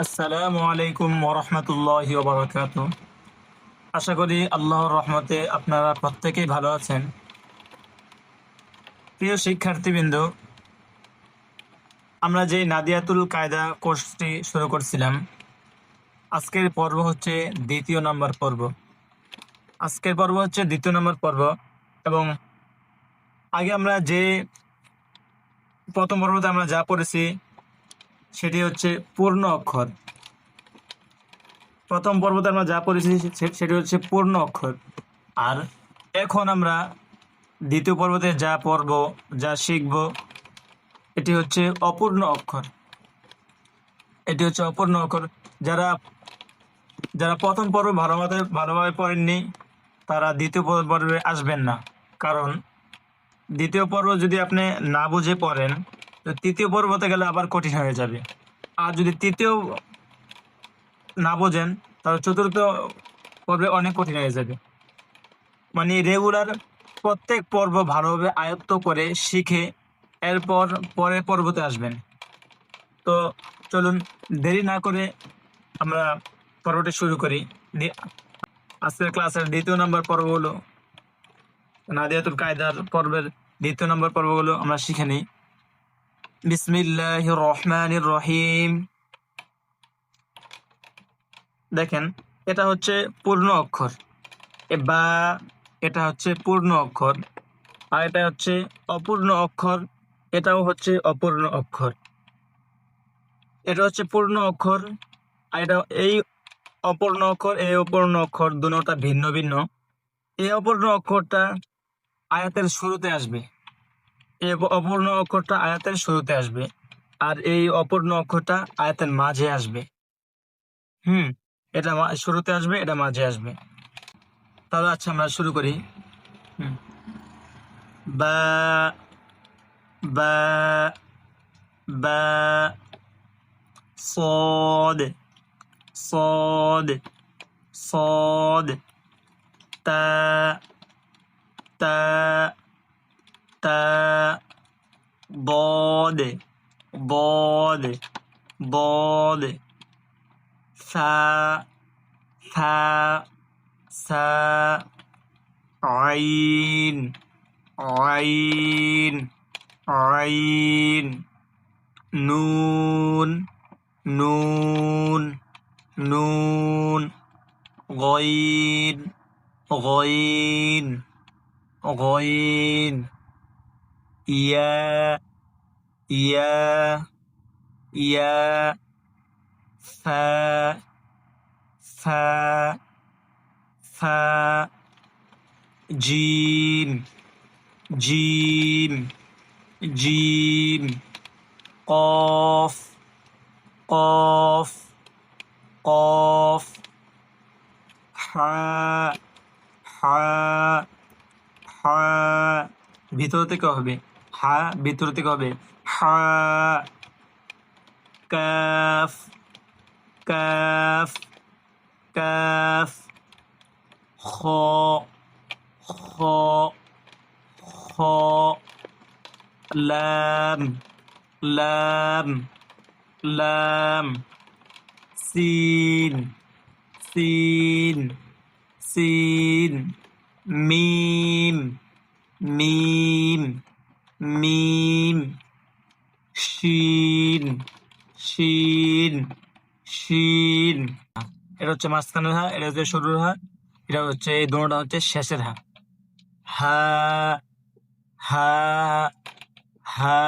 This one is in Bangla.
আসসালামু আলাইকুম ওরহমতুল্লাহি ওবারাকাতুহু। আশা করি আল্লাহর রহমতে আপনারা প্রত্যেকেই ভালো আছেন। প্রিয় শিক্ষার্থীবৃন্দ, আমরা যে নাদিয়াতুল কায়দা কোর্সটি শুরু করছিলাম, আজকের পর্ব হচ্ছে দ্বিতীয় নম্বর পর্ব। এবং আগে আমরা যে প্রথম পর্বতে আমরা যা পড়েছি সেটি হচ্ছে পূর্ণ অক্ষর। সেটি হচ্ছে পূর্ণ অক্ষর। আর এখন আমরা দ্বিতীয় পর্বতে যা শিখব এটি হচ্ছে অপূর্ণ অক্ষর। যারা যারা প্রথম পর্ব ভালোভাবে পড়েননি তারা দ্বিতীয় পর্বে আসবেন না, কারণ দ্বিতীয় পর্ব যদি আপনি না বুঝে পড়েন তো তৃতীয় পর্বতে গেলে আবার কঠিন হয়ে যাবে। আর যদি তৃতীয় না বোঝেন তাহলে চতুর্থ পর্বে অনেক কঠিন হয়ে যাবে। মানে রেগুলার প্রত্যেক পর্ব ভালোভাবে আয়ত্ত করে শিখে এরপর পরের পর্বতে আসবেন। তো চলুন দেরি না করে আমরা পর্বটি শুরু করি। আজকের ক্লাসের দ্বিতীয় নম্বর পর্ব হলো নাদিয়াতুল কায়দার পর্বের দ্বিতীয় নম্বর পর্বগুলো আমরা শিখে নিই। বিসমিল্লাহির রহমানির রহিম। দেখেন, এটা হচ্ছে পূর্ণ অক্ষর। এটা হচ্ছে পূর্ণ অক্ষর, আর এটা হচ্ছে অপূর্ণ অক্ষর। এটাও হচ্ছে অপূর্ণ অক্ষর। এটা হচ্ছে পূর্ণ অক্ষর, আর এটা এই অপূর্ণ অক্ষর দুটোটা ভিন্ন ভিন্ন। এই অপূর্ণ অক্ষরটা আয়াতের শুরুতে আসবে। আর এই অপূর্ণ অক্ষরটা আয়াতের মাঝে আসবে। এটা শুরুতে আসবে, এটা মাঝে আসবে। তাহলে আচ্ছা, আমরা শুরু করি। বা বা বা صاد صاد صاد تاء تاء تاء ضاد ضاد ضاد ثاء ثاء ثاء عين عين عين نون نون نون غين غين غين يا يا يا فاء فاء فاء جيم جيم جيم قاف قاف قاف حاء حاء حاء ভিতর থেকে হবে হা। কাফ কাফ কাফ খ খ খ লাম লাম লাম সিন সিন সিন মিম মিম মিম শিন শিন শিন। এটা হচ্ছে মাঝখানের হা, এটা হচ্ছে শুরুর হা, এটা হচ্ছে এই দুটোটা হচ্ছে শেষের হা। হা হা হা